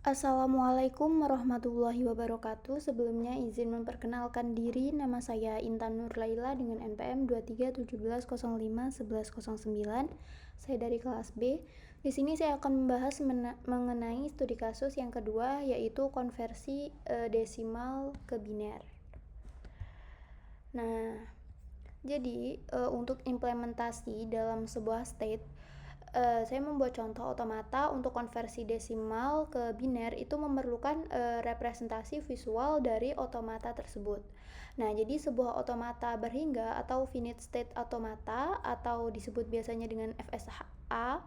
Assalamualaikum warahmatullahi wabarakatuh. Sebelumnya izin memperkenalkan diri, nama saya Intan Nurlaila dengan NPM 2317051109. Saya dari kelas B. Di sini saya akan membahas mengenai studi kasus yang kedua, yaitu konversi desimal ke biner. Nah, jadi untuk implementasi dalam sebuah state, saya membuat contoh otomata untuk konversi desimal ke biner itu memerlukan representasi visual dari otomata tersebut. Nah, jadi sebuah otomata berhingga atau finite state automata atau disebut biasanya dengan FSA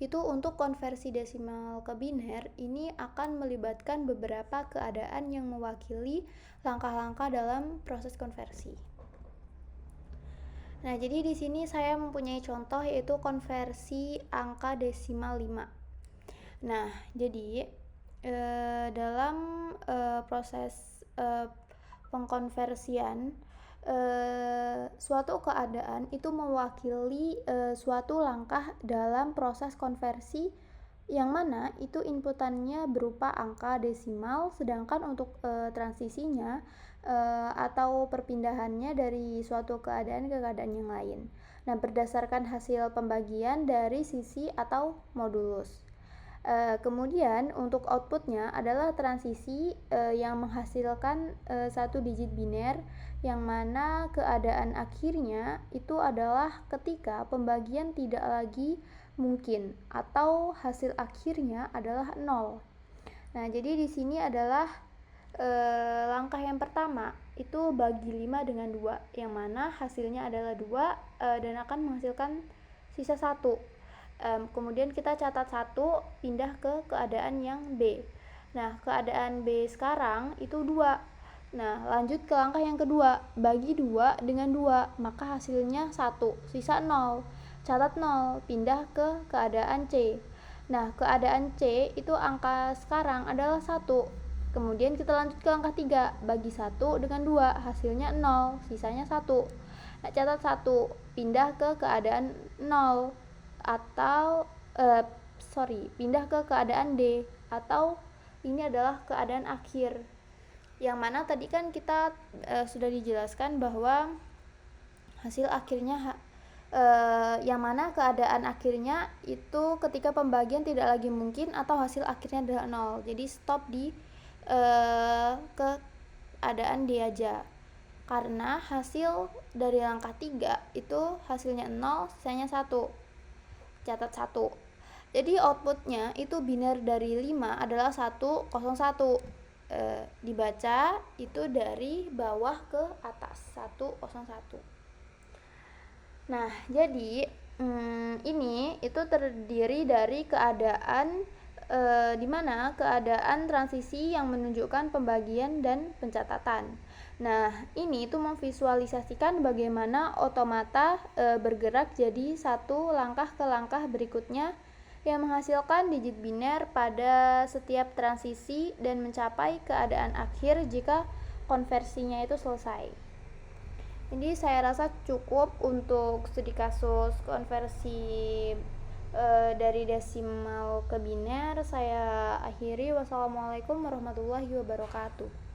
itu untuk konversi desimal ke biner ini akan melibatkan beberapa keadaan yang mewakili langkah-langkah dalam proses konversi. Nah, jadi di sini saya mempunyai contoh yaitu konversi angka desimal 5. Nah, jadi dalam proses pengkonversian suatu keadaan itu mewakili suatu langkah dalam proses konversi yang mana itu inputannya berupa angka desimal, sedangkan untuk transisinya atau perpindahannya dari suatu keadaan ke keadaan yang lain. Nah, berdasarkan hasil pembagian dari sisi atau modulus. Kemudian untuk outputnya adalah transisi yang menghasilkan satu digit biner, yang mana keadaan akhirnya itu adalah ketika pembagian tidak lagi mungkin atau hasil akhirnya adalah 0. Nah, jadi di sini adalah langkah yang pertama itu bagi 5 dengan 2, yang mana hasilnya adalah 2 dan akan menghasilkan sisa 1. Kemudian kita catat 1, pindah ke keadaan yang B. Nah, keadaan B sekarang itu 2. Nah, lanjut ke langkah yang kedua, bagi 2 dengan 2, maka hasilnya 1, sisa 0. Catat 0, pindah ke keadaan C. Nah, keadaan C itu angka sekarang adalah 1. Kemudian kita lanjut ke angka 3, bagi 1 dengan 2, hasilnya 0, sisanya 1. Nah, catat 1, pindah ke keadaan 0 atau pindah ke keadaan D, atau ini adalah keadaan akhir. Yang mana tadi kan kita sudah dijelaskan bahwa hasil akhirnya yang mana keadaan akhirnya itu ketika pembagian tidak lagi mungkin atau hasil akhirnya adalah 0. Jadi stop di keadaan D aja. Karena hasil dari langkah 3 itu hasilnya 0, sisanya 1. Catat 1. Jadi outputnya itu biner dari 5 adalah 101. Dibaca itu dari bawah ke atas, 101. Nah, jadi ini itu terdiri dari keadaan di mana keadaan transisi yang menunjukkan pembagian dan pencatatan. Nah, ini itu memvisualisasikan bagaimana otomata bergerak jadi satu langkah ke langkah berikutnya yang menghasilkan digit biner pada setiap transisi dan mencapai keadaan akhir jika konversinya itu selesai. Jadi saya rasa cukup untuk studi kasus konversi dari desimal ke biner. Saya akhiri. Wassalamualaikum warahmatullahi wabarakatuh.